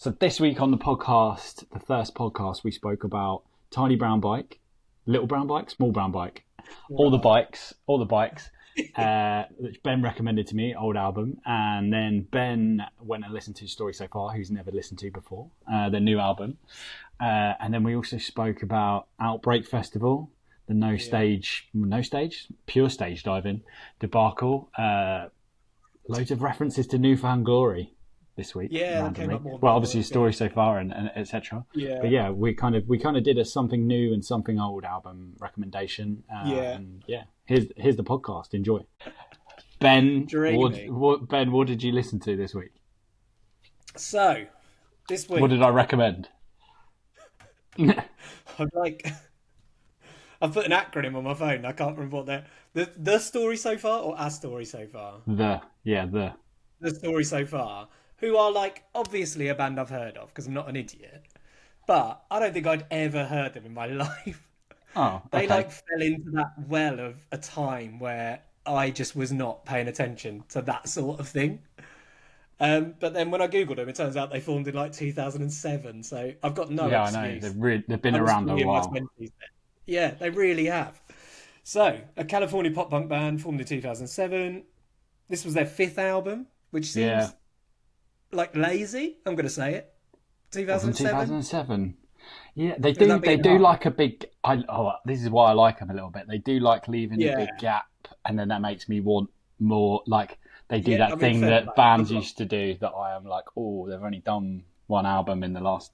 So this week on the podcast, the first podcast, we spoke about Tiny Brown Bike, Little Brown Bike, Small Brown Bike, all the bikes, which Ben recommended to me, old album. And then Ben went and listened to Story So Far, who's never listened to before, their new album. And then we also spoke about OutBreak Festival, the pure stage diving debacle. Loads of references to Newfound Glory this week. Yeah, that came up more. Well, obviously, Story So Far and etc. Yeah, but yeah, we kind of did a something new and something old album recommendation. And yeah, here's the podcast. Enjoy. Ben, what did you listen to this week? So, this week, what did I recommend? I've put an acronym on my phone. I can't remember what the story so far or a story so far. The story so far. Who are obviously a band I've heard of because I'm not an idiot, but I don't think I'd ever heard them in my life. Oh, okay. They fell into that well of a time where I just was not paying attention to that sort of thing. But then when I googled them, it turns out they formed in 2007. So I've got no excuse. I know they've been around a while. Yeah, they really have. So a California pop punk band formed in 2007. This was their fifth album, which seems lazy. I'm going to say it. 2007. Yeah, they do like a big. This is why I like them a little bit. They do like leaving a big gap, and then that makes me want more. They do that thing that bands used to do. That I am they've only done one album in the last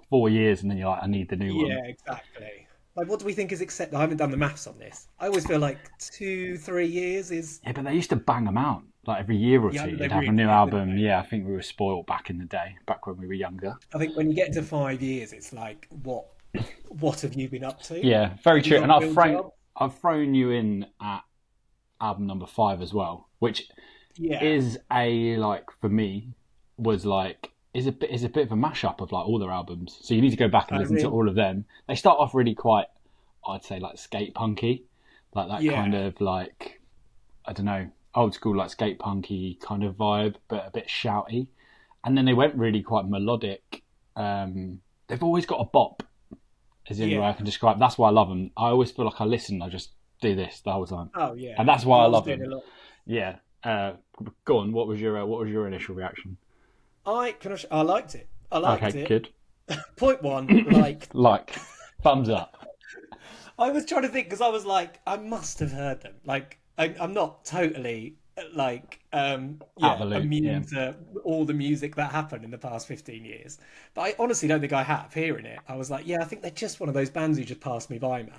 4 years, and then you're I need the new one. Yeah, exactly. What do we think is acceptable? I haven't done the maths on this. I always feel 2-3 years is. Yeah, but they used to bang them out. Every year or two, you'd have a new album. Yeah, I think we were spoiled back in the day, back when we were younger. I think when you get to 5 years, it's what have you been up to? Yeah, very true. And I've thrown you in at album number 5 as well, which is for me was is a bit of a mashup of all their albums. So you need to go back and listen to all of them. They start off really quite, I'd say skate punky, kind of I don't know, old school skate punky kind of vibe, but a bit shouty. And then they went really quite melodic. They've always got a bop, as in way I can describe. That's why I love them. I always feel I listen, I just do this the whole time. Oh yeah, and that's why I love them. Yeah. Go on. What was your initial reaction? I liked it. I liked it. Good. Point one, thumbs up. I was trying to think because I was I must have heard them. I'm not totally immune to all the music that happened in the past 15 years. But I honestly don't think I have. Hearing it, I was I think they're just one of those bands who just passed me by, man.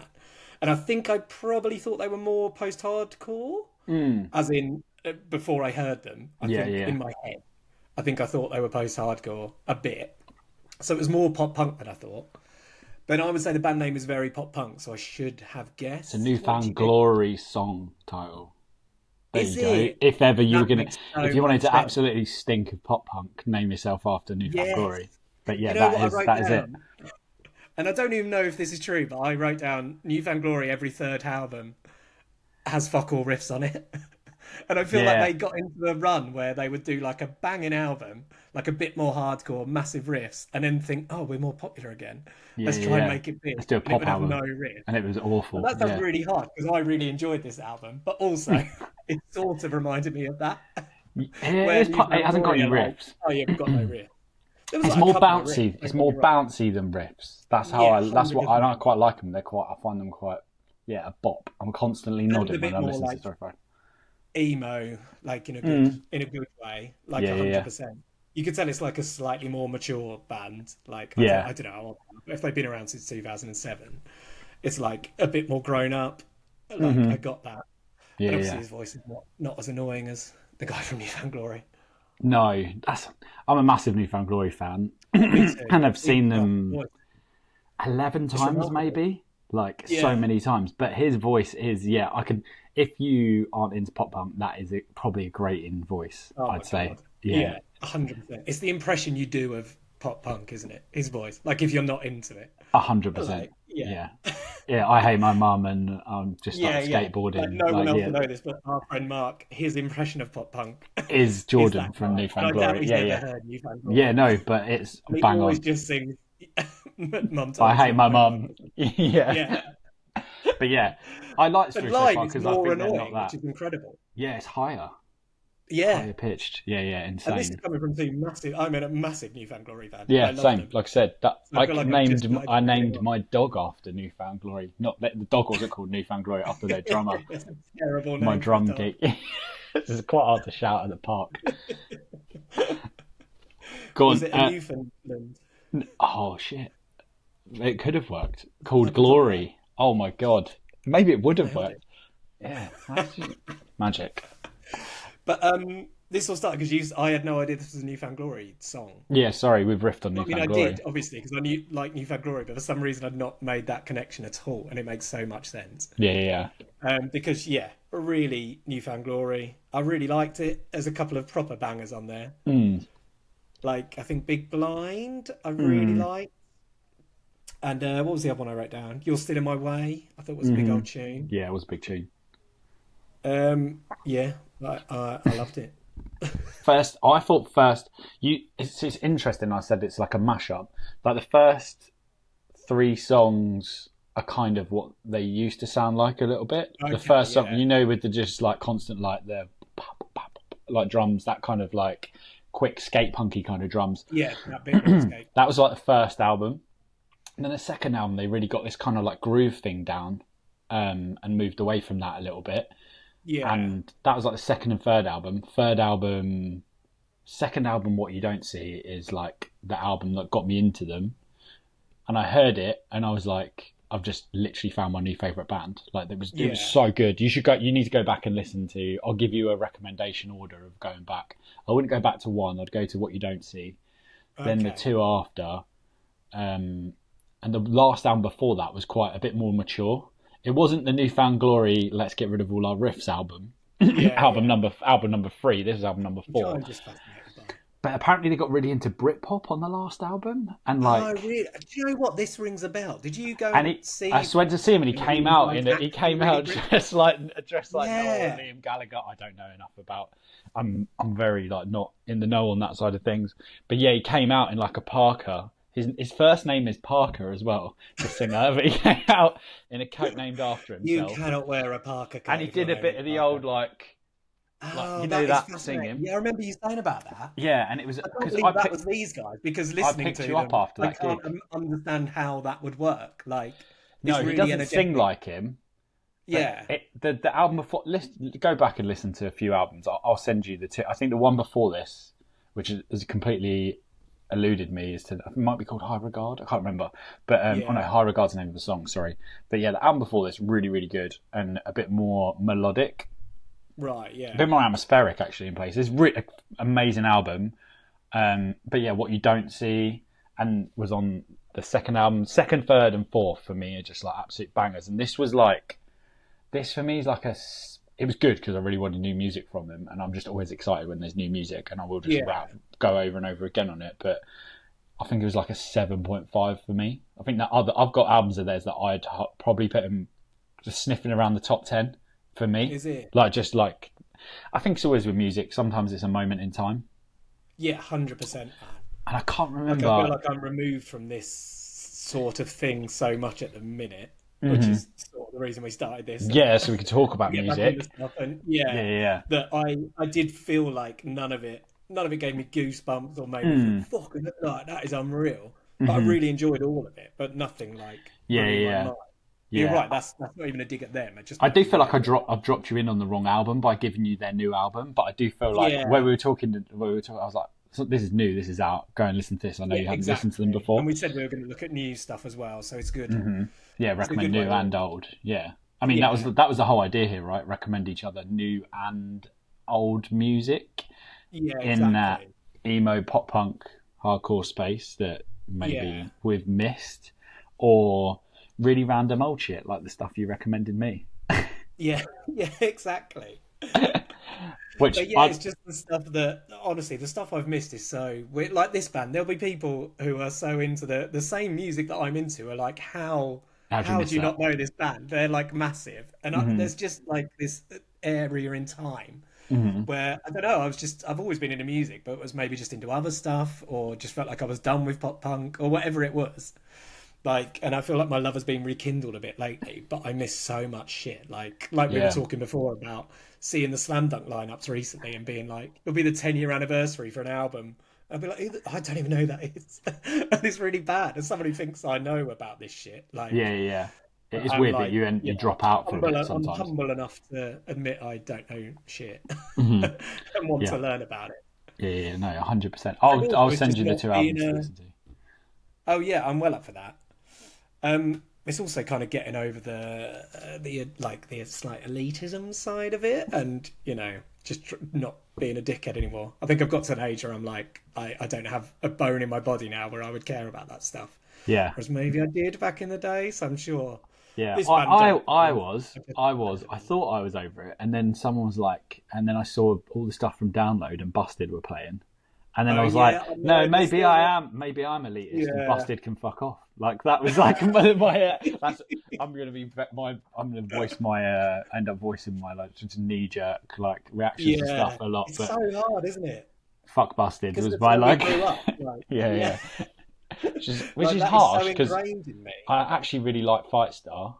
And I think I probably thought they were more post-hardcore, as in before I heard them. I think in my head, I think I thought they were post-hardcore a bit. So it was more pop-punk than I thought. But I would say the band name is very pop-punk, so I should have guessed. It's a Newfound Glory song title. There you go. If ever you were going to... If you wanted to absolutely stink of pop-punk, name yourself after Newfound Glory. But yeah, that is it. And I don't even know if this is true, but I wrote down Newfound Glory, every third album has fuck all riffs on it. And I feel they got into a run where they would do a banging album, a bit more hardcore, massive riffs, and then think, oh, we're more popular again. Let's try and make it big. Let's do a pop album. No riff. And it was awful. And that sounds really hard because I really enjoyed this album, but also it sort of reminded me of that. It hasn't got any riffs. We've got no riff. It's more bouncy. It's more bouncy than riffs. That's how That's what I quite like them. I find them quite a bop. I'm constantly nodding when I listen to Story. Emo, in a good way, 100%. You could tell it's a slightly more mature band. I don't know if they've been around since 2007. It's a bit more grown up. I got that. Yeah, and obviously his voice is not as annoying as the guy from Newfound Glory. No, I'm a massive Newfound Glory fan, and I've seen them 11 times maybe, so many times. But his voice is I can. If you aren't into pop punk, that is probably a grating voice. I'd say. God. Yeah, 100%. It's the impression you do of pop punk, isn't it? His voice. If you're not into it. 100%. Yeah. Yeah, I hate my mum, and just Yeah, started yeah. Like skateboarding. no one Like, else yeah, will know this, but our friend Mark, his impression of pop punk is is Jordan that from guy, and Newfound I doubt Glory. he's Yeah, ever yeah, heard Newfound yeah. Glory. No, but it's And he bang always on. just sings, "Mum told I me to hate leave my my phone on." mum. Yeah, Yeah, but yeah, I like and Through So live Far it's because I more think they're not annoying, which that. is incredible. Yeah, it's Yeah, higher pitched. Yeah, yeah, and this is insane. coming from two massive. I'm a massive Newfound Glory fan. I Yeah, love same. them. Like I said, that So I feel like I've just like I getting named on. my dog after Newfound Glory. Not that the dog wasn't called Newfound Glory after their drummer, It's a terrible my name for a drum dog. geek. This is quite hard to shout at the park. Go Was on. it a Newfoundland? Oh shit, it could have worked. How Called good was that? Glory. Oh my god, maybe it would have Nailed it. worked. Yeah, that's magic. But this all started because I had no idea this was a Newfound Glory song. Yeah, sorry, we've riffed on I mean, I Newfound did Glory. obviously because I knew like Newfound Glory, but for some reason I'd not made that connection at all, and it makes so much sense. Yeah, yeah, Because yeah, really Newfound Glory. I really liked it. There's a couple of proper bangers on there. yeah. Like I think Big Blind, I really Mm, like. And what was the other one I wrote down? You're Still in My Way. I thought was a big hmm. old tune. Yeah, it was a big tune. Yeah, I loved it. I thought first. It's interesting. I said it's like a mashup. Like the first three songs are kind of what they used to sound like a little bit. The Okay, first song, yeah, with the just like constant like the like drums, that kind of like quick skate punky kind of drums. yeah, that bit was escape. That was like the first album. And then the second album, they really got this kind of like groove thing down, and moved away from that a little bit. Yeah, And that was like the second and third album. Second album, What You Don't See, is like the album that got me into them. And I heard it, and I was like, I've just literally found my new favorite band. Like it was yeah. so good. You need to go back and listen to. I'll give you a recommendation order of going back. I wouldn't go back to one. I'd go to What You Don't See, then the Okay. two after, um, and the last album before that was quite a bit more mature. It wasn't the Newfound Glory Let's Get Rid of All Our Riffs album. Yeah, yeah. album number three. This is album number Which four. I'm just fascinated by. But apparently they got really into Britpop on the last album, and Oh, like, really? Do you know what? This rings a bell. Did you go and and he, I see went to see him, and he when he came was out like in it. He actually came really out British? dressed like Noel and Yeah. Liam Gallagher. I don't know enough about. I'm very like not in the know on that side of things. But yeah, he came out in like a Parker. His first name is Parker as well, the singer. But he came out in a coat named after You himself, cannot wear a Parker and coat he if your did a name is bit of the Parker. old like Oh, you know that is that fascinating. singing. Yeah, I remember you saying about that. Yeah, and it was I can't because believe that was these guys because I listening picked to you up them, after I that can't gig. understand how that would work. Like this No, he really doesn't sing energetic. like him. But Yeah, the album before, go back and listen to a few albums. I'll send you the two. I think the one before this, which is completely eluded me, it might be called High Regard. I can't remember, but oh no, yeah, High Regard's the name of the song. Sorry, but yeah, the album before this really really good and a bit more melodic, right, a yeah, bit more atmospheric actually in places. Amazing album. But yeah, What You Don't See and was on the second album, second, third, and fourth for me are just like absolute bangers. And this for me is like it was good because I really wanted new music from them, and I'm just always excited when there's new music, and I will just yeah. go over and over again on it. But I think it was like a 7.5 for me. I think that I've got albums of theirs that I'd probably put them just sniffing around the top 10 for me. Is it? Like I think it's always with music. Sometimes it's a moment in time, Yeah, 100%. and I can't Like I feel remember. like I'm removed from this sort of thing so much at the minute, which Hmm. is sort of the reason we started this. Yeah, so we could talk To about get back into music. stuff, and Yeah, yeah, yeah, that I did feel like none of it gave me goosebumps or made yeah. me think, fucking like that is unreal. But I Hmm. really enjoyed all of it, but nothing like Yeah, blew yeah, my yeah. mind. You're Yeah. right. That's not even a dig at them. It just I meant do you feel like really enjoyed I've dropped you in on the wrong album by giving you their new album, but I do feel it. like Yeah, when we were talking, I was like, this is new, this is out. Go and listen to this. I know yeah, you haven't listened to them exactly. And before. we said we were going to look at new stuff as well, so it's good. Yeah, It's a recommend good new way of. and old. Yeah, I mean Yeah, that was the whole idea here, right? Recommend each other new and old music yeah, in that exactly. emo pop punk hardcore space that Yeah, maybe we've missed, or really random old shit like the stuff you recommended me. yeah, yeah, exactly. Which But yeah, I it's just the stuff that honestly, the stuff I've missed is so weird. Like this band, there'll be people who are so into the same music that I'm into are like, how How do you how miss do you that? not know this band? They're like massive, and Hmm. there's just like this area in time Hmm. where I don't know. I've always been into music, but was maybe just into other stuff, or just felt like I was done with pop punk or whatever it was. Like, and I feel like my love has been rekindled a bit lately, but I miss so much shit. Like we were Yeah. talking before about seeing the Slam Dunk lineups recently and being like, it'll be the 10-year anniversary for an album. I'll be like, I don't even know who that is. And it's really bad. As someone who thinks I know about this shit, Yeah, like, yeah, yeah. It is I'm weird that like, you drop out for a bit I'm sometimes. humble enough to admit I don't know shit Hmm. and want Yeah, to learn about it. yeah, yeah. No, 100%. And I'll also, it's send just you the not two being albums to a. listen to. Oh yeah, I'm well up for that. It's also kind of getting over the like the slight elitism side of it, and just not being a dickhead anymore. I think I've got to an age where I'm like, I don't have a bone in my body now where I would care about that stuff, Yeah, whereas maybe I did back in the day. So I'm sure yeah. this band don't. I thought I was over it, and then someone was like, and then I saw all the stuff from Download and Busted were playing, and then I Oh was like, yeah, I no, know. There's still maybe I'm elitist, and yeah. Busted can fuck off. Like that was like my that's I'm gonna voice my end up voicing my like just knee jerk like reactions to stuff Yeah, a lot, it's but so hard, isn't it? fuck Busted Because was that's my where we like grew up. Like, yeah, yeah, yeah, which like is that is so harsh because ingrained in me. I actually really like Fightstar,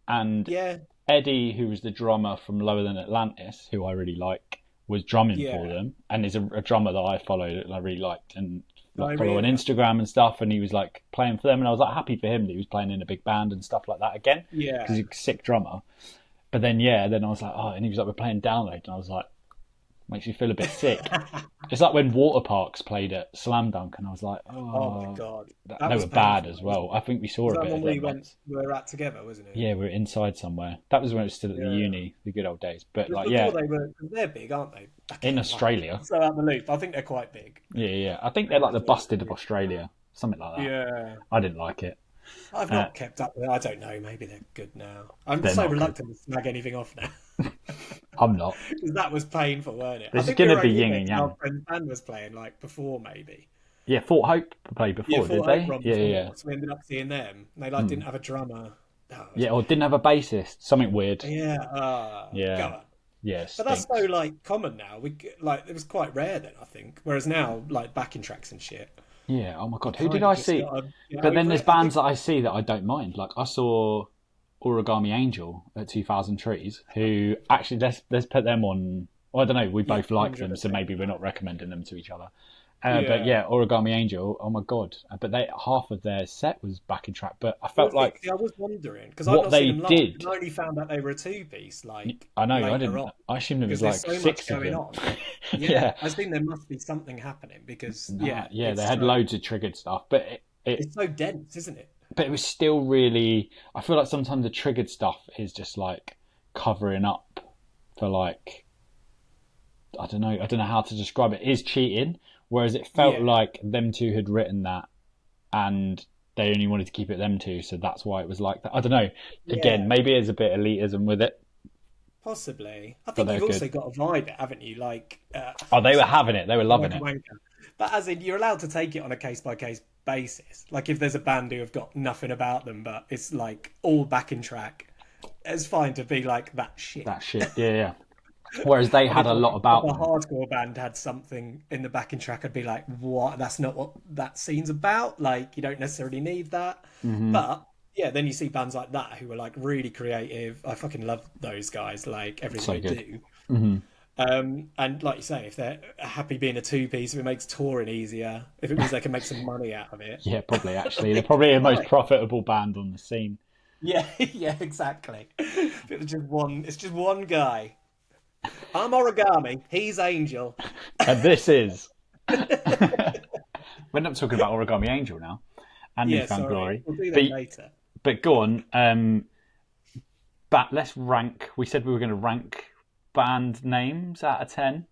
and Yeah, Eddie, who was the drummer from Lower Than Atlantis, who I really like, was drumming for yeah. them, and is a drummer that I followed and I really liked and Oh, like follow on really? Instagram and stuff. And he was like playing for them, and I was like happy for him that he was playing in a big band and stuff like that again because Yeah. he's a sick drummer. But then yeah, then I was like, oh, and he was like, we're playing Download, and I was like, makes me feel a bit sick. It's like when Water Parks played at Slam Dunk, and I was like, Oh my oh, God, that they was were bad painful, as wasn't well. I it? think we saw Was a that bit when of them once. we were at together, wasn't it? Yeah, we were inside somewhere. That was when it was still at the Yeah. uni, the good old days. But It was like, before yeah, they were, because they're big, aren't they? in Again, like, Australia, so out the loop. I think they're quite big. yeah, yeah. I think they're like the Relatively. Busted of Australia, something like that. Yeah. I didn't like it. I've Uh, not kept up with it. I don't know. Maybe they're good now. I'm they're so not good. reluctant to snag anything off now. I'm not. Because that was painful, weren't it? I This is think we going were to be only in yin there and because yang. our friend's band was playing like before, maybe. Yeah, Fort Hope played Yeah, before, did Fort Hope they? Run Yeah, yeah, yeah. before, so we ended up seeing them. They like Hmm. didn't have a drummer. Oh, it was Yeah, or weird. didn't have a bassist. Something weird. Yeah, go Yeah, on. yeah, it But that's so stinks. like common now. Like it was quite rare then, I think. Whereas now, like backing tracks and shit, Yeah. Oh my you god, who did kind of I just see? gotta get But then over there's it. I think. bands that I see that I don't mind. Like I saw Origami Angel at 2000 Trees, who actually let's put them on. Well, I don't know. We Yeah, both like them, so 100%. maybe we're not recommending them to each other. But Yeah. yeah, Origami Angel. Oh my god! But they half of their set was backing track. But I felt Was it? like See, I was wondering because I've what not seen they them live, did. and I only found out they were a two-piece like I know. I later didn't. on I assumed there because was there's like so much six of going them. on. Yeah, Yeah. I think there must be something happening because Nah, yeah, yeah. They had loads of triggered stuff, but it's so dense, isn't it? but it was still really. I feel like sometimes the triggered stuff is just like covering up for like I don't know how to describe it. It is cheating, whereas it felt Yeah, like them two had written that and they only wanted to keep it them two, so that's why it was like that. I don't know. Again, yeah, maybe there's a bit of elitism with it, possibly. I but think they're you've good. also got to vibe it, haven't you? Like, Oh, they were sounds having it. They were like loving a it. wanker, but as in you're allowed to take it on a case by case basis. Like if there's a band who have got nothing about them, but it's like all backing track, it's fine to be like that shit. That shit. Yeah, yeah. Whereas they And had if a like lot a about proper them. hardcore band had something in the backing track, I'd be like, what? That's not what that scene's about. Like, you don't necessarily need that. Hmm. But yeah, then you see bands like that who are like really creative. I fucking love those guys, like everything So they good. do. Hmm. And like you say, if they're happy being a two piece, if it makes touring easier, if it means they can make some money out of it, Yeah, probably actually. They're like, probably the most fine. profitable band on the scene. Yeah, yeah, exactly. If it was just one, it's just one guy. I'm origami. He's Angel. And this is. We're not talking about Origami Angel now and Yeah, Newfound sorry. Glory. We'll do But them later. go on. But let's rank. We said we were going to rank band names out of 10.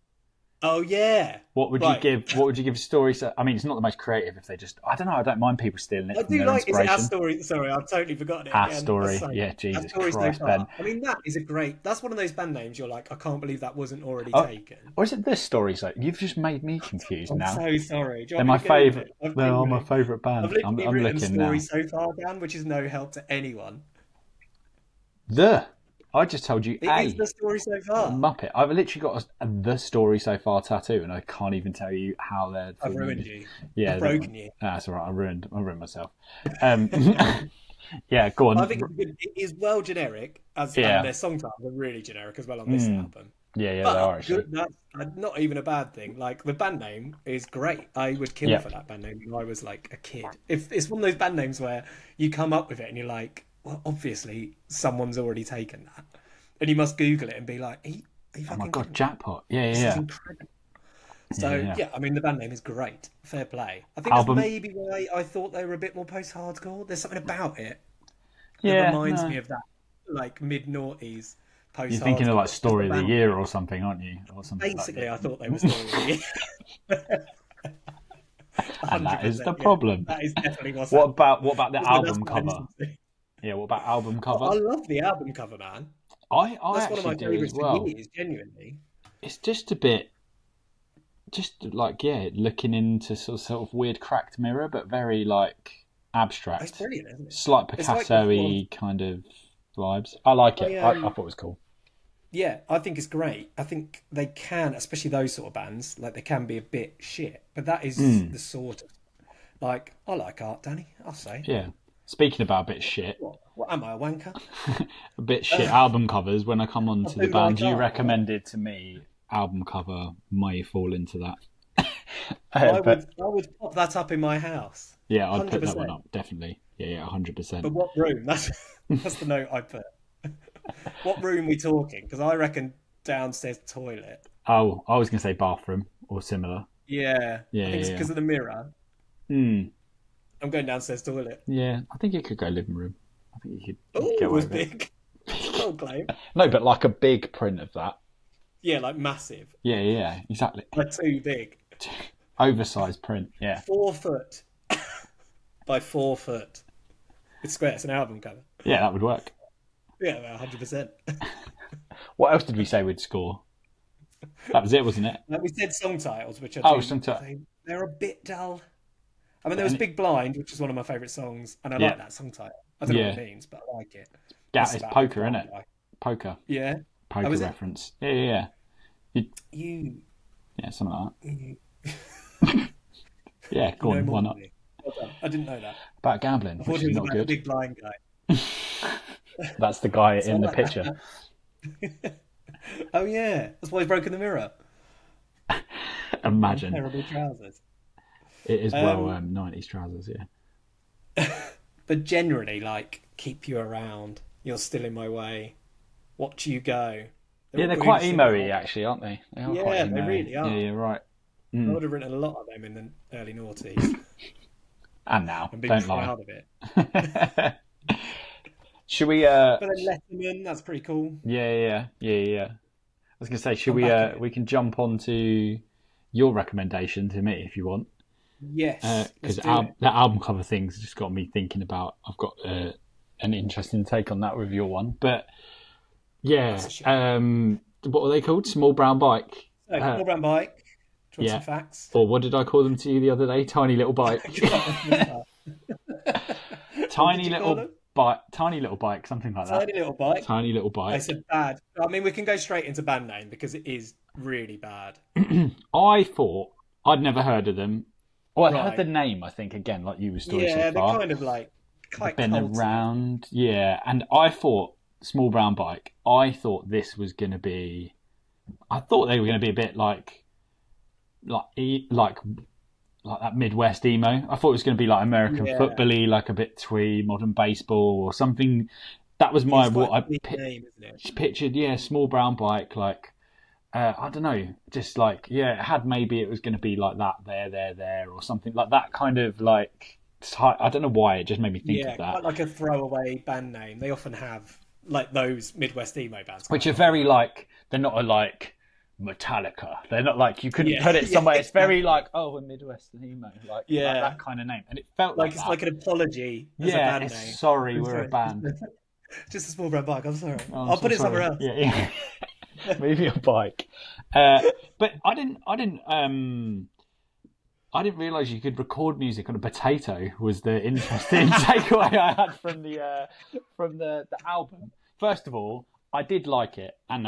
Oh yeah. What would you Right. give? What would you give stories? I mean, it's not the most creative if they just. I don't know. I don't mind people stealing it I from do their like. Is it our inspiration. story? Sorry, I've totally forgotten it Our again. That's story, so. yeah. Our Jesus story so Christ, Ben. far. I mean, that is a great. That's one of those band names. You're like, I can't believe that wasn't already Oh, taken. or is it this story? So you've just made me confused I'm now. so sorry. Do you They're want me my to Google favourite. it? They are my favourite I've band. literally I'm written looking story now. so far down, which is no help to anyone. The. I just told you It is a. the story so What a far. muppet. I've literally got the story so far tattoo, and I can't even tell you how they're I've full ruined movies. you. Yeah, I've don't worry. broken you. That's all right. I ruined myself. Um, yeah, go I on. think it's good. It is well generic, and Yeah. their song titles are really generic as well on this Mm. album. Yeah, they are But actually. good, that's not even a bad thing. Like the band name is great. I would kill Yeah. for that band name when I was like a kid. If it's one of those band names where you come up with it and you're like, well, obviously someone's already taken that, and you must Google it and be like, are you Oh my fucking god, kidding me? jackpot. Yeah, yeah, This is yeah. incredible. Yeah, So yeah. yeah, I mean the band name is great. Fair play. I think that's Album. maybe why I thought they were a bit more post-hardcore. There's something about it that Yeah, reminds no. me of that like mid-noughties You're thinking of like post-hardcore. Because the story of the band year or something, aren't you? Or something like basically I thought they were that. story of the year. And that is 100%. the Yeah, problem. that is definitely what's What happening. about what about the Also, that's album what I cover? listen to. Yeah, what about album Oh, I cover? love the album cover, man. I That's one of actually my do as favourites for well. years, genuinely. It's just a bit, just like yeah, looking into sort of weird cracked mirror, but very like It's abstract, brilliant, isn't it? slight It's like the sort of Picasso-y kind of vibes. I like it. I I thought it was cool. yeah, I think it's great. I think they can, especially those sort of bands, like they can be a bit shit, but that is Mm, the sort of like I like art, Danny. I'll say. yeah. Speaking about a bit shit, What am I, a wanker? a bit shit Uh, album covers. When I come on I to the do like bands you art, right? recommended to me, album cover may fall into that. But I would pop that up in my house, yeah, I'd put that one 100%. up definitely. Yeah, yeah, 100%. But what room? That's the note I put. What room we talking? Because I reckon downstairs toilet. Oh, I was gonna say bathroom or similar. Yeah, Yeah, I think yeah, it's yeah. because of the mirror. Mm, I'm going downstairs toilet. yeah, I think it could go living room. I think you could Oh, get it away was with it. big. Bold claim. No, but like a big print of that. Yeah, like massive. Yeah, yeah, yeah, exactly. Like too big. Oversized print. Yeah, 4 foot by 4 foot. It's square. It's an album cover. yeah, that would work. Yeah, 100%. What else did we say we'd score? That was it, wasn't it? Like we said song titles, which I Oh, do. sometimes. They're a bit dull. I mean, there was Big Blind, which is one of my favourite songs, and I Yeah, like that song title. I don't know what yeah. it means, but I like it. Yeah, What's it's about a big poker, isn't blind it? guy? Poker, Yeah. Oh, poker is it? reference. Yeah, yeah, yeah. You, You, yeah, something like you, that. Yeah, you go know on, why more than not? me. Well done. I didn't know that. About gambling, I thought which it is was not about the good. big blind guy. That's the guy So I in the like picture. that. Oh yeah, that's why he's broken the mirror. Those Imagine. terrible trousers. It is well Um, 90s trousers, yeah. but generally, like, keep you around. You're still in my way. Watch you go. They're Yeah, all they're really quite similar. emo-y actually, aren't they? They are quite Yeah, they emo-y. really Yeah, are. you're right. I Mm. would have written a lot of them in the early noughties And now, and been don't lie. proud of it. Should we But then Letterman, that's pretty cool. yeah, yeah, yeah, yeah, yeah. I was gonna say, should I'm we backing it. we can jump on to your recommendation to me if you want. Yes, let's Because do it. that album cover thing's just got me thinking about. I've got an interesting take on that with your one, but That's yeah. a shame. What were they called? Small brown bike. So, Uh, Small Brown Bike. Do you want yeah. some facts? Or what did I call them to you the other day? Tiny little I bike. can't remember. What did Tiny you call little them? bike. Tiny little bike. Something like that. Tiny Little Bike. Tiny little I bike. said bad. I mean, we can go straight into band name because it is really bad. I thought I'd never heard of them. Well, I heard the Right. name. I think again, like you were story so Yeah, they're far. kind of like They've quite been culty. around, yeah. And I thought small brown bike. I thought this was going to be. I thought they were going to be a bit like like that Midwest emo. I thought it was going to be like American Yeah, football-y, like a bit twee, modern baseball or something. That was my it's what quite a I big name, isn't it? pictured. Yeah, small brown bike, like I don't know, just like yeah, it had maybe it was going to be like that there, or something like that kind of like. I don't know why it just made me think of Yeah, that, quite like a throwaway band name. They often have like those Midwest emo bands which quite are often very have. like they're not a like Metallica. They're not like, you couldn't Yeah, put it yeah, somewhere. It's very exactly. like, oh, a Midwestern emo, like Yeah, that kind of name, and it felt like like it's that. like an apology as a Yeah, band it's name. sorry, I'm we're a sorry, band. just a small brown bike. I'm sorry. Oh, I'm I'll so put it somewhere sorry. else. Yeah, yeah. Move your bike. But I didn't realize you could record music on a potato. Was the interesting takeaway I had from the album. First of all, I did like it, and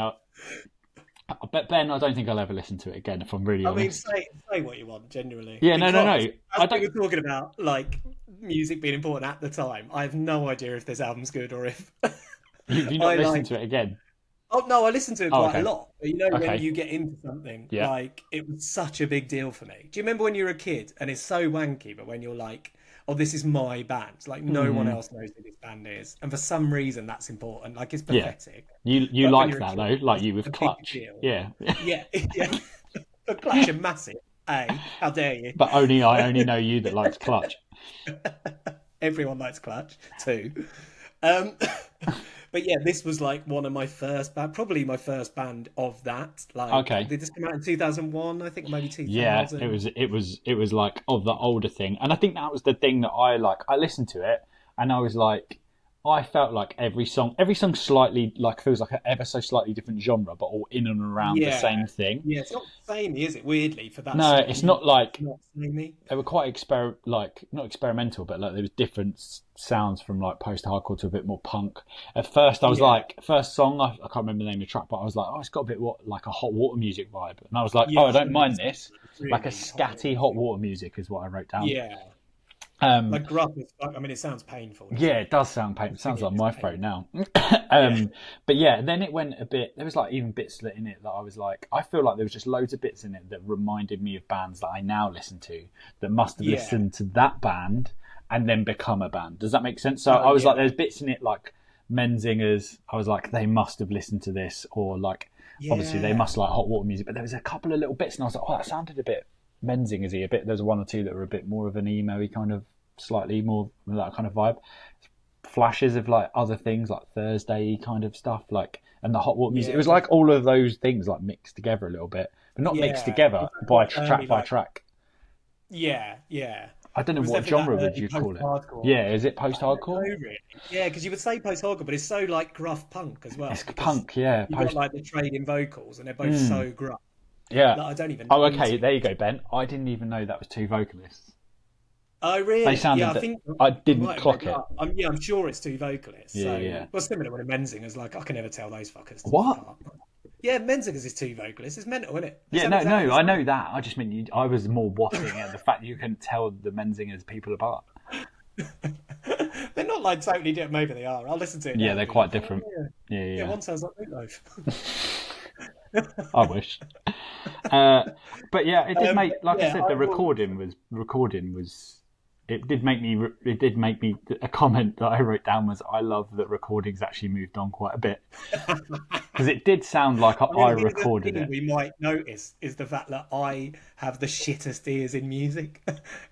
but Ben, I don't think I'll ever listen to it again. If I'm really I mean, honest. say what you want, genuinely, Yeah, no, no, no. because as I we don't. were talking about, like music being important at the time, I have no idea if this album's good or if You've not I listened like. to it again. Oh no, I listened to it Oh, quite a okay, lot. But you know, when okay, you get into something, yeah. like it was such a big deal for me. Do you remember when you were a kid and it's so wanky, but when you're like, "Oh, this is my band," like no one Mm, else knows who this band is, and for some reason that's important. Like it's yeah. pathetic, You but when like you're a that kid, though, like it's you with a big Clutch. deal. Yeah. Yeah, yeah. A Clutch are massive. Hey, how dare you? But I only know you that likes Clutch. Everyone likes Clutch too. Um, but yeah, this was like one of my first band, probably my first band of that. Like, Okay. did this come out in 2001? I think maybe Yeah, 2000. it was like of the older thing, and I think that was the thing that I like. I listened to it, and I was like, I felt like every song slightly like feels like an ever so slightly different genre, but all in and around the Yeah, same thing. yeah. It's not samey, is it? Weirdly, for that No, sort of it's not music, it's like not samey. they were quite like not experimental, but like there was different sounds from like post-hardcore to a bit more punk. At first, I was Yeah, like, first song, I can't remember the name of the track, but I was like, oh, it's got a bit like a hot water music vibe, and I was like, oh, yeah, I don't mind 100%. this. It's Like a really hot water scatty hot music. water music is what I wrote down. Yeah, Um, like gruff is. I mean, it sounds painful, doesn't yeah, it? it does sound pain. The It sounds singing like is my throat painful. now. Yeah, But yeah, then it went a bit. There was like even bits in it that I was like, I feel like there was just loads of bits in it that reminded me of bands that I now listen to that must have yeah. listened to that band and then become a band. Does that make sense? So Oh I was like, yeah, there's bits in it like Menzingers. I was like, they must have listened to this, or like, obviously they yeah. must like hot water music. But there was a couple of little bits, and I was like, oh, that sounded a bit Menzingersy. A bit. There's one or two that were a bit more of an emo-y kind of, slightly more that kind of vibe. Flashes of like other things like Thursday kind of stuff, like, and the hot water music. It Yeah, was like all of those things like mixed together a little bit, but not mixed yeah. together It's that by quite track early, by like track. yeah, yeah. I don't It know was what definitely that genre would early you call it. post-hardcore. Yeah, is it I don't know post-hardcore? really. Yeah, because you would say post-hardcore, but it's so like gruff punk as It's well because punk, yeah. you got like the trading vocals and they're both Mm, so gruff yeah. that I don't even Oh, know okay. to be There you honest. go, Ben. I didn't even know that was two vocalists. Oh They really? Yeah, sounded I that think I I didn't might have made clock that it. up. Yeah, I'm sure it's two vocalists. Yeah, So yeah. well, similar when Menzingers like I can never tell those fuckers What? apart. Yeah, Menzingers is two vocalists. It's mental, isn't it? They Yeah, sound no, exactly no. the I same. know that. I just meant you. I was more waffling at the fact you couldn't tell the Menzingers people apart. They're not like totally different. Maybe they are. I'll listen to it Yeah, now and they're be quite like, oh different. yeah, Yeah, yeah. yeah. One sounds like Meatloaf. I wish. Uh, but yeah, it did make, like I Yeah, said, I the thought. recording was. It did make me. It did make me. A comment that I wrote down was, "I love that recordings actually moved on quite a bit because it did sound like I I mean, here's the recorded thing it." we might notice is the fact that I have the shittest ears in music,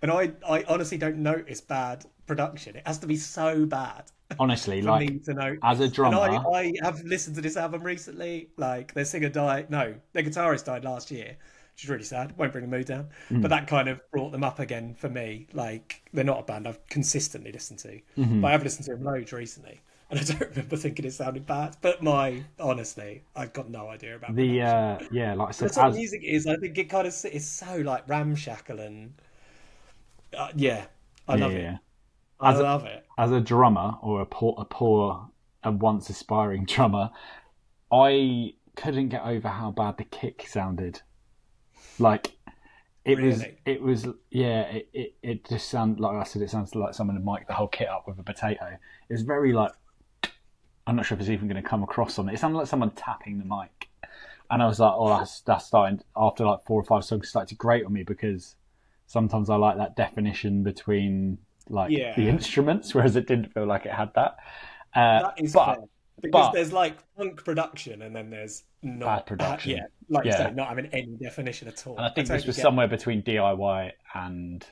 and I honestly don't notice bad production. It has to be so bad Honestly, for like me to as a notice. And drummer, I have listened to this album recently. Like their singer died, no, their guitarist died last year, which is really sad. Won't bring the mood down, but mm, that kind of brought them up again for me. Like they're not a band I've consistently listened to, but mhm. I have listened to them loads recently. And I don't remember thinking it sounded bad, but honestly, I've got no idea about The production. yeah, like I The said, sort of music it is, I think it kind of is so like ramshackle and yeah, I yeah, love yeah, it. yeah. I as a, love it. as a drummer or a poor and once aspiring drummer, I couldn't get over how bad the kick sounded. Like Really. it was yeah, it just sounded like I said, it sounds like someone had mic'd the whole kit up with a potato. It was very like, I'm not sure if it's even going to come across on it. It sounded like someone tapping the mic. And I was like, oh, that's starting, after like 4 or 5 songs, started to grate on me because sometimes I like that definition between like the Yeah, instruments, whereas it didn't feel like it had that. Uh, that is fair but because but there's like punk production and then there's bad not. production, Yeah, like you say, yeah. not having any definition at And I all. I think this totally was get somewhere between DIY and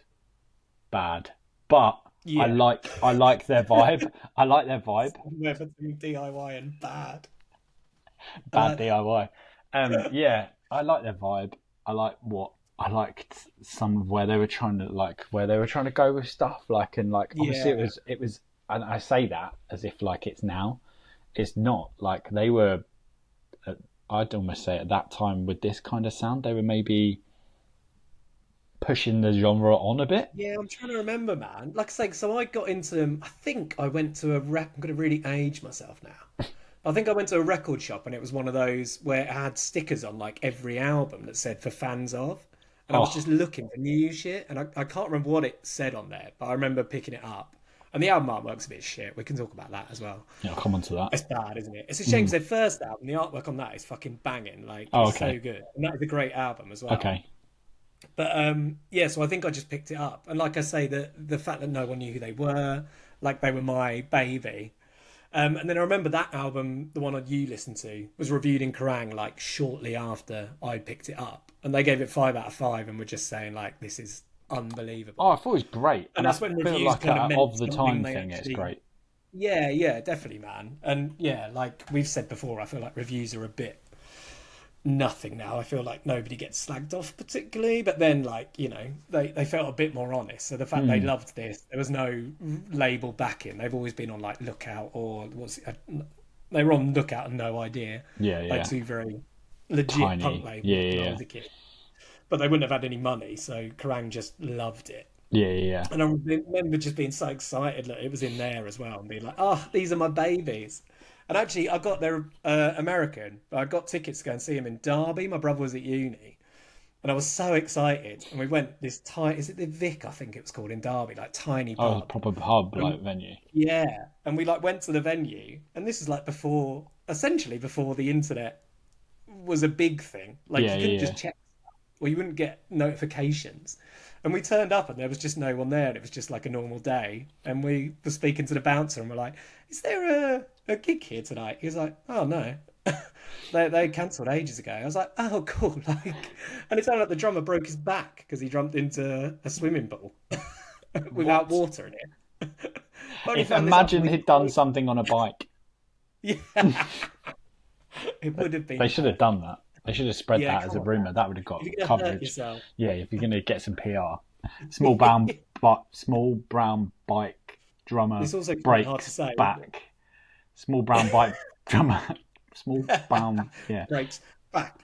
bad. But that. Yeah, I like their vibe. I like their vibe. somewhere between DIY and bad. Bad Uh, DIY. Yeah. I like their vibe. I liked some of where they were trying to go with stuff. Like, and like obviously Yeah, it was, and I say that as if like it's now. It's not like they were. I'd almost say at that time with this kind of sound, they were maybe pushing the genre on a bit. yeah. I'm trying to remember, man. Like I say, so I got into them. I think I went to a rec. I'm going to really age myself now. I think I went to a record shop and it was one of those where it had stickers on like every album that said for fans of. And I was Oh, just looking for new shit and I can't remember what it said on there, but I remember picking it up. And the album artwork's a bit shit. We can talk about that as well. yeah, I'll come on to that. It's bad, isn't it? It's a shame Mm. because their first album, the artwork on that is fucking banging. Like, Oh, it's okay, so good. And that is a great album as well. okay. But yeah, so I think I just picked it up. And like I say, the fact that no one knew who they were, like they were my baby. And then I remember that album, the one that you listened to, was reviewed in Kerrang like shortly after I picked it up, and they gave it 5 out of 5, and were just saying like this is Oh, unbelievable. I thought it was great, And and I that's when feel reviews like kind of meant of the something time they thing, it's actually. great. Yeah, yeah, definitely, man. And yeah, like we've said before, I feel like reviews are a bit nothing now. I feel like nobody gets slagged off particularly, but then like they felt a bit more honest. So the fact they Mm. loved this, there was no label backing. They've always been on like Lookout or they were on Lookout and No Idea, Yeah, like yeah. two very legit punk Tiny. Yeah, labels when I yeah, was a kid. But they wouldn't have had any money, so Kerrang just loved it. yeah, yeah, yeah. And I remember just being so excited that it was in there as well, and being like, "Oh, these are my babies." And actually, I got their American, but I got tickets to go and see him in Derby. My brother was at uni, and I was so excited. And we went this tiny, is it the Vic? I think it was called in Derby, like tiny Oh, it was a pub. proper hub And like venue. yeah, and we like went to the venue, and this is like before, essentially before the internet was a big thing. Like Yeah, you couldn't yeah, just yeah. check, or you wouldn't get notifications. And we turned up, and there was just no one there, and it was just like a normal day. And we were speaking to the bouncer, and we're like, "Is there a gig here tonight?" He was like, "Oh no." They cancelled ages ago. I was like, oh, cool. Like, and it sounded like the drummer broke his back because he jumped into a swimming pool without What? water in it. I only If found this out a imagine week he'd done later. something on a bike. Yeah, it would have They been should have perfect. done that. They should have spread Yeah, that as come a on, man. rumor. That would have got If you're gonna hurt coverage. yourself, Yeah, if you're gonna get some PR. Small brown bike drummer it's also quite hard to breaks say, isn't back. Small brown bike drummer. Small it? brown. Yeah, Breaks back,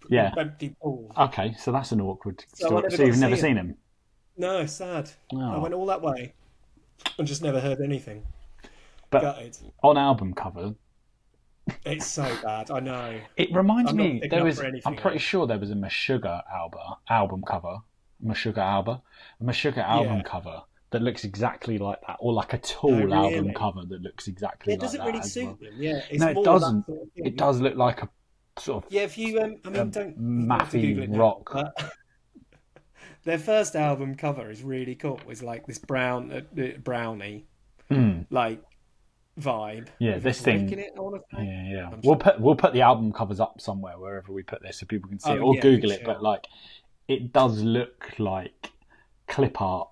yeah. empty pool. Okay, so that's an awkward So I story. never So got to you've never see him. seen him? No, sad. I Oh, went all that way and just never heard anything. but Gutted. on album cover, It's so bad. I know. it reminds I'm not me picking there up was. for I'm anything pretty else. sure there was a Meshuggah album cover, a Meshuggah album Yeah. cover that looks exactly like that, or like a Oh, Tool album really? cover that looks Yeah, exactly it like doesn't that really as well. suit them. Yeah, No, it's it more that doesn't. sort of It thing. does look like a sort Yeah, if you I of mean, don't you don't have to mathy Google it now, rock. but their first album cover is really cool. It's like this brownie Mm, like vibe yeah, with a this brick in thing. it. I want to say. Yeah, yeah. I'm We'll sure. put the album covers up somewhere wherever we put this so people can see it Oh or yeah, we Google it. But shall. like, it does look like clip art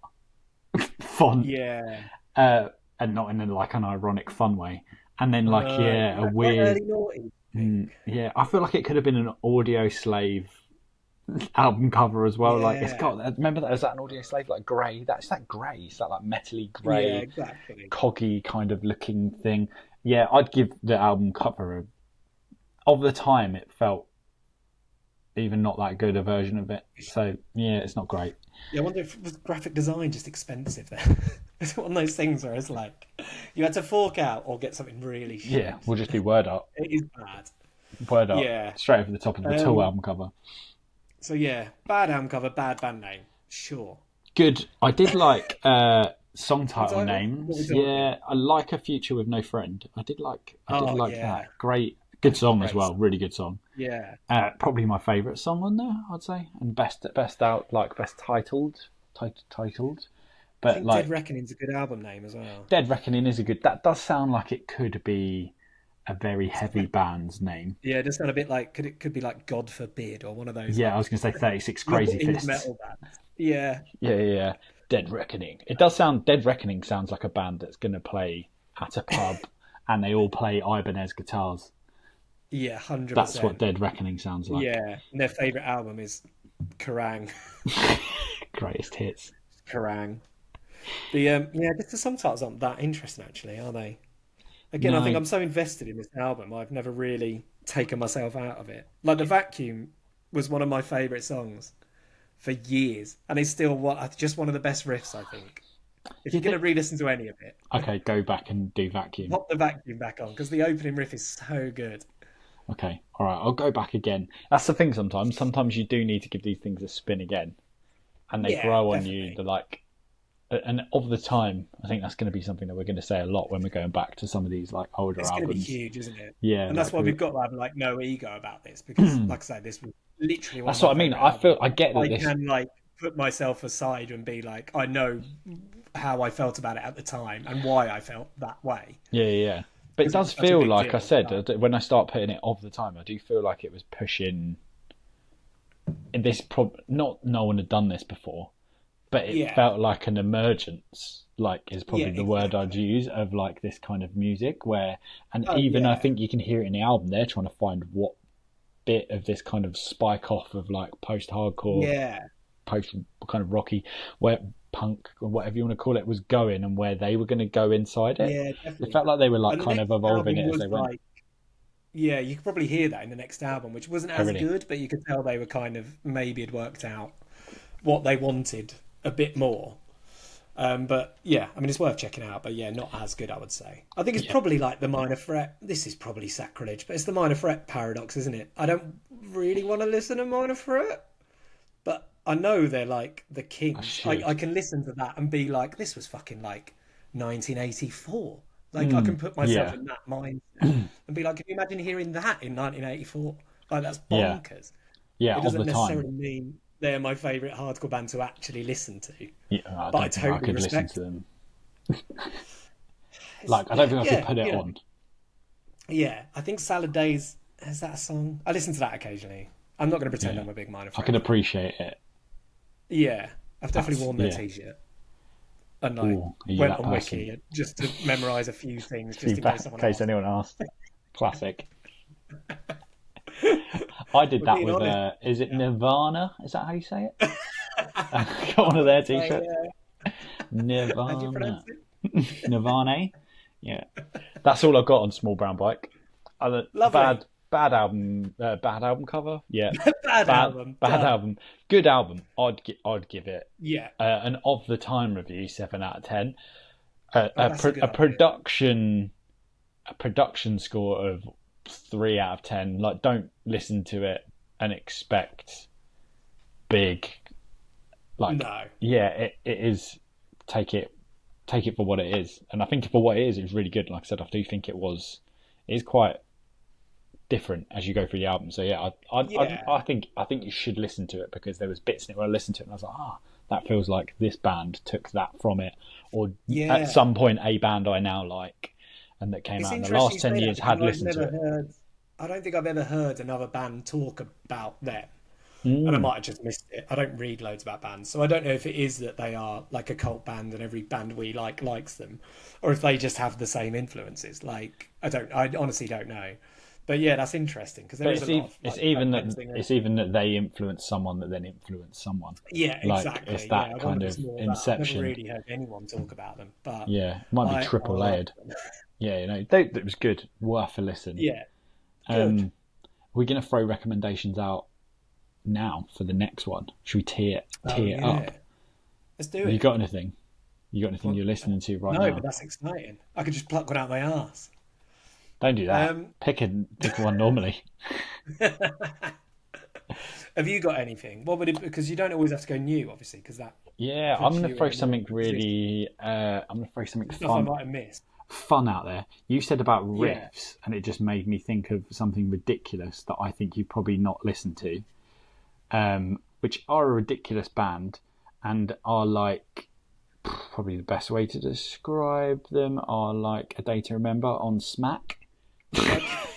font, Yeah, uh, and not in like an ironic fun way. And then I like know. yeah, Is a that quite weird early naughty, I think? yeah. I feel like it could have been an Audio Slave album cover as well. Like it's Yeah, got. Remember that? Is that an Audio Slave like grey? That's that grey. It's that like metally yeah, grey, exactly. coggy kind of looking thing. Yeah, I'd give the album cover of the time. It felt even not that good a version of it. So yeah, it's not great. Yeah, I wonder if was graphic design just expensive then. It's one of those things where it's like you had to fork out or get something really Yeah, shit. we'll just do It is bad. word up, Yeah. straight over the top of the Tool Um. album cover. So yeah, bad album cover, bad band name. Sure. Good. I did like song Song title title? What we names. talking? Yeah, I like A Future with No Friend. I did Oh like that. yeah, Great, good song as great well. stuff. Really good song. Yeah. Probably my favourite song on there, I'd say, and best out like best titled. I But think Dead like Reckoning's a good album name as well. Dead Reckoning is a good. That does sound like it could be a very It's heavy like band's name. yeah, it does sound a bit like could be like God Forbid or one of those Yeah, I like was going to say 36 more Crazy indie Fists. metal bands. Yeah. Yeah, yeah, yeah. Dead Reckoning. It does sound. Dead Reckoning sounds like a band that's going to play at a pub, and they all play Ibanez guitars. Yeah, 100%. That's what Dead Reckoning sounds like. Yeah, and their favorite album is Kerrang. Greatest hits. Kerrang. The song titles aren't that interesting actually, are they? Again, I think No, I'm so invested in this album, I've never really taken myself out of it. Like The Vacuum was one of my favorite songs for years, and it's still just one of the best riffs, I think. If you you're going to think? re-listen to any of it, Okay, go back and do Vacuum. pop The Vacuum back on because the opening riff is so good. Okay, all right, I'll go back again. That's the thing. Sometimes you do need to give these things a spin again, and they Yeah, grow on you. definitely. The like, and of the time, I think that's going to be something that we're going to say a lot when we're going back to some of these like older It's going to be albums. huge, isn't it? Yeah, And that's like why we've got to have like no ego about this because, like I say, this was literally one of that's my what I mean. favorite I albums. feel I get that I this. can like put myself aside and be like, I know how I felt about it at the time and why I felt that way Yeah, yeah. Yeah. But it because it does was such a feel big like I deal. said when I start putting it of the time, I do feel like it was pushing. In this, not no one had done this before, but it Yeah, felt like an emergence. Like is yeah, probably the word I'd exactly. use of like this kind of music where, and Oh even I yeah, think you can hear it in the album. They're trying to find what bit of this kind of spike off of like post-hardcore, yeah, post kind of rocky, where punk or whatever you want to call it was going, and where they were going to go inside it. yeah, It definitely. felt like they were like And the kind of next evolving album it as was they went. like, yeah, you could probably hear that in the next album, which wasn't Oh, as really? good, but you could tell they were kind of maybe had worked out what they wanted a bit more. But yeah, I mean, it's worth checking out. But yeah, not as good, I would say. I think it's Yeah, probably like the minor threat. This is probably sacrilege, but it's the minor threat paradox, isn't it? I don't really want to listen to minor threat, but I know they're like the I kings. I should. can listen to that and be like, this was fucking like 1984. Like I can Mm, put myself yeah, in that mindset and be like, can you imagine hearing that in 1984? Like that's yeah, bonkers. yeah. It Of the doesn't time, necessarily mean they're my favorite hardcore band to actually listen to, yeah, I but I don't think I totally could listen respect to them. it's, Like, I don't think I could yeah, put it on. yeah. I think Salad Days is that a song? I listen to that occasionally. I'm not going to pretend Yeah, I'm a big Minor I Threat can fan. appreciate it. Yeah, I've definitely That's worn their yeah. T-shirt and like Oh, are you went that on person? Wiki just to memorize a few things, just in case Feedback in someone case asks. anyone asked. Classic. I did We're that being with honest. is it Yeah. Nirvana? Is that how you say it? Got one of their So, t-shirts. how do you Nirvana. pronounce it? Nirvana. Yeah, that's all I've got on Small Brown Bike. Other Lovely. bad album cover. Yeah, Bad album. bad Done. album. Good album. I'd give it Yeah. an of the time review 7 out of 10. Oh, that's a good A idea. production score of 3 out of 10. Like, don't listen to it and expect big. Like, No. yeah, it is. Take it for what it is, and I think for what it is, it was really good. Like I said, I do think it is quite different as you go through the album. So yeah, Yeah. I think you should listen to it because there was bits in it where I listened to it and I was like, that feels like this band took that from it, or at Yeah. some point a band I now like and that came It's out in the interesting last you 10 years because had listened to it. I don't think I've ever heard another band talk about them. And I Mm, might have just missed it. I don't read loads about bands, so I don't know if it is that they are like a cult band and every band we like likes them, or if they just have the same influences. Like I honestly don't know. But yeah, that's interesting because there but is a lot of it's like even that cleansing. they influence someone that then influence someone. Yeah, Like it's exactly. Yeah, that I kind wonder if of it's more of that. I've never inception. really heard anyone talk about them, but Yeah, it might be I triple like layered. them. Yeah, it was good, worth a listen. Yeah, good. Um, we're gonna throw recommendations out now for the next one. Should we Oh tee it up? yeah, let's do Have you it. got anything? You got anything Well, you're listening to right no, but now? that's exciting. I could just pluck one out my ass. Don't do that. Um, Pick one normally. have you got anything? What would it? Because you don't always have to go new, obviously, because that Yeah, I'm puts gonna you in throw a more something awkward position. really. I'm gonna throw something Stuff I fun might have missed. out there. You said about Yeah. riffs, and it just made me think of something ridiculous that I think you probably not listened to. Which are a ridiculous band and are like probably the best way to describe them are like A Day to Remember on Smack. Okay.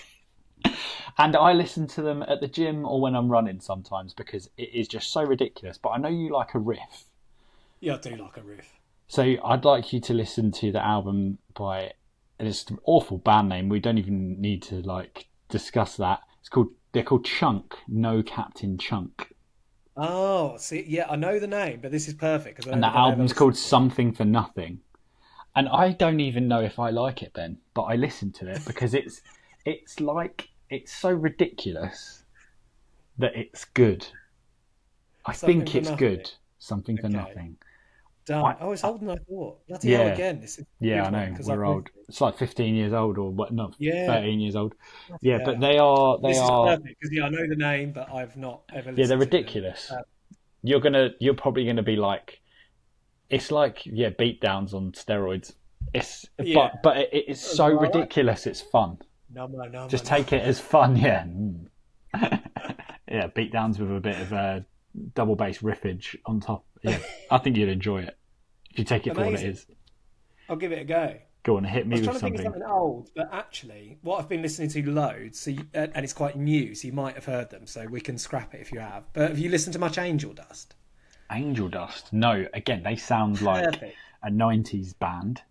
And I listen to them at the gym or when I'm running sometimes because it is just so ridiculous. But I know you like a riff. Yeah, I do like a riff. So I'd like you to listen to the album by, and it's an awful band name. We don't even need to like discuss that. They're called Chunk, No Captain Chunk. Oh, see, yeah, I know the name, but this is perfect because I And don't that think I've ever album's listened called to it. Something for Nothing. And I don't even know if I like it, Ben, but I listen to it because it's so ridiculous that it's good. I Something think for it's nothing. good. Something for Okay, Nothing. done. I, Oh, it's I older than I thought. Bloody hell! yeah, Again, this is a yeah, I good one know because I've we're missed old. it. It's like 15 years old, or what? Not Yeah, 13 years old. bloody Yeah, but hell. they This is are. perfect because I know the name, but I've not ever Yeah, they're listened to them. ridiculous. You're probably gonna be like, it's like, yeah, beatdowns on steroids. It's Yeah, but it's so well, I like ridiculous. It's fun. number, number, Just take it number. as fun. Yeah, yeah. Beatdowns with a bit of double bass riffage on top. Yeah, I think you'd enjoy it if you take it for what it Amazing. is. I'll give it a go. Go on, hit I me was with trying to think of something. something old, but actually, what I've been listening to loads, and it's quite new, so you might have heard them, so we can scrap it if you have. But have you listened to much Angel Dust? Angel Dust. No, again, they sound like Perfect. a '90s band.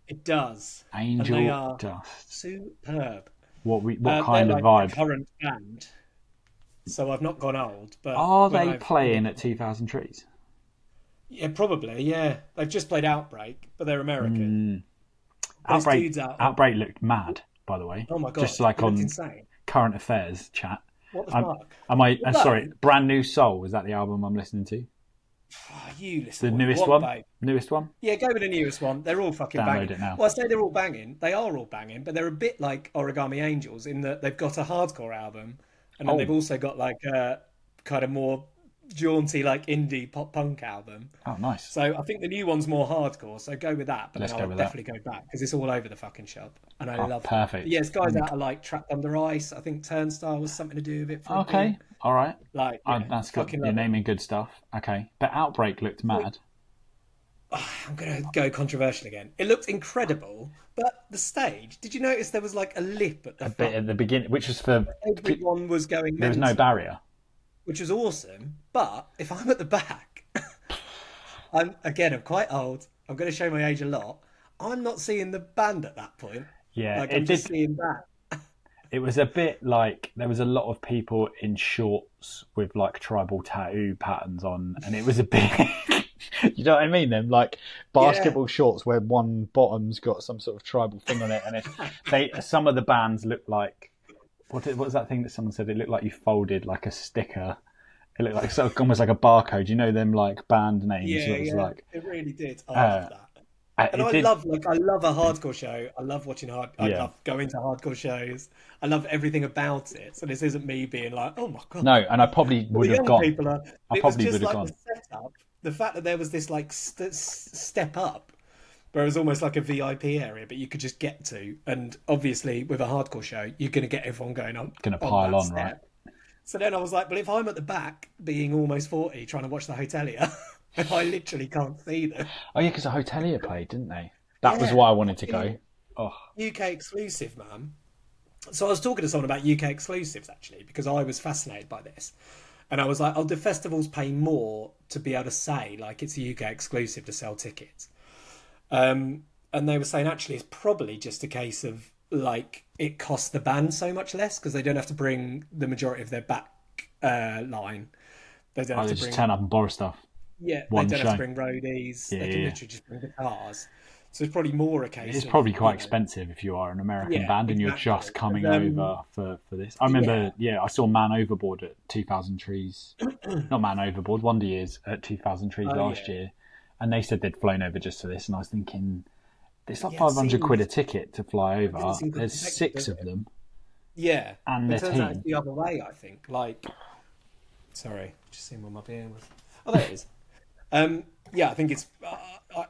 It does, and they Angel are Dust. superb. What They're kind of like a vibe? current band, so I've not gone old. But Are when they I've playing at 2000 Trees? yeah, probably yeah, they've just played Outbreak, but they're American. But this Outbreak dude's out. Outbreak looked mad, by the way. Oh my Just god, like it looked on insane. current affairs chat. What the Um, fuck? am I? Sorry, Although, Brand New Soul. Is that the album I'm listening to? you listen The to what you newest want, one. babe. Newest one. Yeah, go with the newest one. They're all fucking Download banging. it now. Well, I say they're all banging. They are all banging, but they're a bit like Origami Angels in that they've got a hardcore album, and then they've Oh, also got like a kind of more jaunty, like indie pop punk album. oh, nice. So I think the new one's more hardcore. So go with that. But then Let's I go would with that. definitely go back because it's all over the fucking shop, and I Oh, love them. But yeah, perfect. it's guys out of like Trapped Under Ice. I think Turnstile was something to do with it for a Okay, bit. all right. Like, yeah, That's good. fucking You're love it. naming good stuff. Okay, but Outbreak looked mad. I'm gonna go controversial again. It looked incredible, but the stage. Did you notice there was like a lip at the A bit front? at the beginning, which was for Everyone was going there was no mental, barrier. which was awesome. But if I'm at the back, I'm quite old. I'm going to show my age a lot. I'm not seeing the band at that point. Yeah, Like I'm it just did. seeing that. It was a bit like there was a lot of people in shorts with like tribal tattoo patterns on, and it was a bit. You know what I mean? Them like Yeah, basketball shorts where one bottom's got some sort of tribal thing on it, and some of the bands look like what was that thing that someone said? It looked like you folded like a sticker. It looked like sort of almost like a barcode. You know them like band names. yeah, It was yeah. like It really did. I love uh, that. And it did. I love a hardcore show. I love watching hard. I Yeah. love going to hardcore shows. I love everything about it. So this isn't me being like, oh my god. No, and I probably But the would have young gone. people are. I It was probably would just have like the gone. setup. The fact that there was this like step up, where it was almost like a VIP area, but you could just get to. And obviously, with a hardcore show, you're going to get everyone going Gonna on pile that on, right? step. So then I was like, well, if I'm at the back, being almost 40, trying to watch the Hotelier, and I literally can't see them. Oh yeah, because the Hotelier played, didn't they? That was Yeah, why I wanted to fucking go. Oh, UK exclusive, man. So I was talking to someone about UK exclusives actually because I was fascinated by this, and I was like, "Oh, do festivals pay more to be able to say like it's a UK exclusive to sell tickets?" And they were saying actually it's probably just a case of like it costs the band so much less because they don't have to bring the majority of their back line. They don't have they to just bring turn up and borrow stuff. yeah, they One don't have to show. bring roadies. Yeah, They yeah, can yeah. literally just bring guitars. So it's probably more a It's case of probably quite expensive if you are an American yeah, band and you're just exactly. coming And, over for this. I yeah, remember, yeah, I saw Man Overboard at 2000 Trees. Not Man Overboard, Wonder Years at 2000 Trees oh last yeah, year. And they said they'd flown over just for this. And I was thinking, it's like yeah. It 500 quid a seems ticket to fly it didn't over. seem cost There's effective, six does of it? them Yeah, and but their it turns out it's team. the other way. I think. Like, sorry, just seeing where my beer was. Oh, there it is. Yeah, I think it's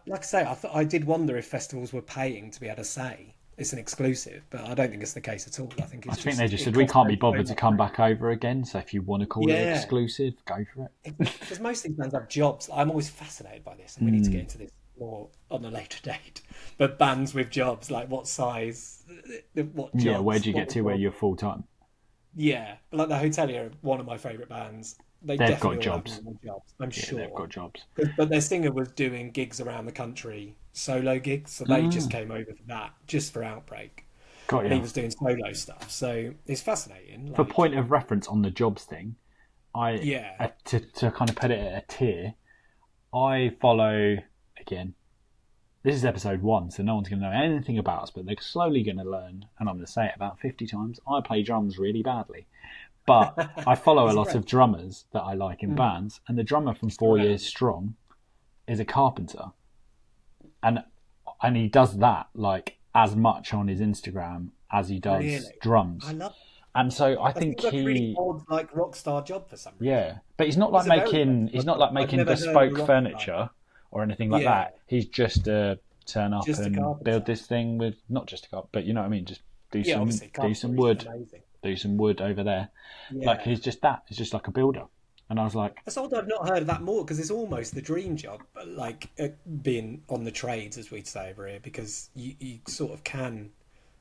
like I say. I did wonder if festivals were paying to be able to say it's an exclusive, but I don't think it's the case at all. I think I it's think they just just it said, we costs can't be them so bothered to much. come back over again. So if you want to call it Yeah, exclusive, go for it. because most of these bands have jobs. I'm always fascinated by this, and we need to get into this more on a later date. But bands with jobs, like what size, what Yeah, where'd jobs, you get what to where job. you're full time? Yeah, but like the Hotelier, are one of my favourite bands. They They've got definitely all have jobs. more jobs, I'm Yeah, they've sure. got jobs. But their singer was doing gigs around the country, solo gigs, so they just came over for that, just for Outbreak. Got and he you. was doing solo stuff. So it's fascinating. For Like, point of reference on the jobs thing, yeah, to kind of put it at a tier, I follow again. This is episode 1, so no one's going to know anything about us, but they're slowly going to learn. And I'm going to say it about 50 times. I play drums really badly, but I follow a lot of drummers that I like in bands, and the drummer from 4 Years Strong is a carpenter, and he does that like as much on his Instagram as he does drums. I love. And so I think that's a really he, odd, like rock star job for some reason. yeah, but he's not like making bespoke furniture or anything like that. He's just turn up and build this thing with not just a carpenter, but you know what I mean. Just do some wood over there. Yeah. Like he's just that. He's just like a builder. And I was like, that's odd. I've not heard of that more because it's almost the dream job, like being on the trades, as we'd say over here, because you sort of can.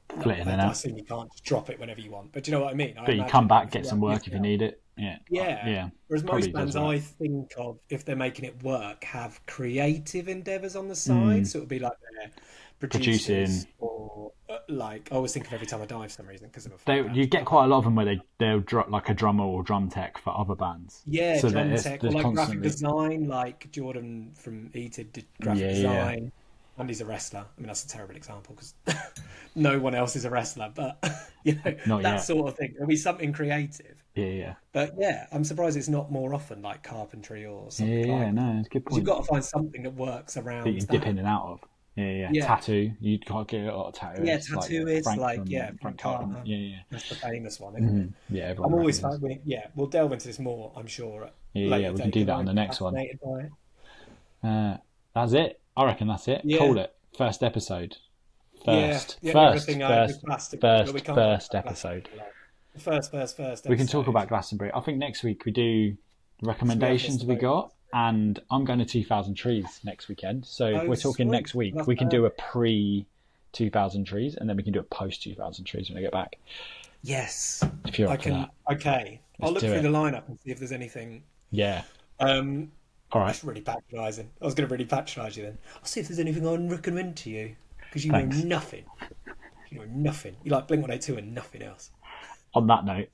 Split in and out. I assume you can't just drop it whenever you want, but do you know what I mean? But you come back, get some work if you need it. Yeah. Yeah. Whereas most bands I think of, if they're making it work, have creative endeavours on the side. So it would be like they're producing or like, I always think of Every Time I Die for some reason because you get quite a lot of them where they'll drop like a drummer or drum tech for other bands. Yeah, so drum tech or like graphic design, like Jordan from ETID did graphic design. Yeah. And he's a wrestler. I mean, that's a terrible example because no one else is a wrestler, but you know, that sort of thing. There'll be something creative. Yeah. But yeah, I'm surprised it's not more often like carpentry or something. Yeah, no, it's a good point. You've got to find something that works around that you can dip in and out of. Yeah. Tattoo. You can't get a lot of tattoo. Yeah, tattoo is like Frank Carter. Yeah. That's the famous one, isn't it? Yeah, I'm always we'll delve into this more, I'm sure. Yeah, we can do that on the next one. That's it. I reckon that's it. Yeah. Call it. First episode. First episode. First episode. We can talk about Glastonbury. I think next week we do recommendations we got, and I'm going to 2000 Trees next weekend. So if we're talking next week, we can do a pre 2000 Trees, and then we can do a post 2000 Trees when I get back. Yes. If you're up for that. Okay. I'll look through the lineup and see if there's anything. Yeah. All right. That's really patronising. I was going to really patronise you then. I'll see if there's anything I can recommend to you. Because you know nothing. You know nothing. You like Blink-182 and nothing else. On that note.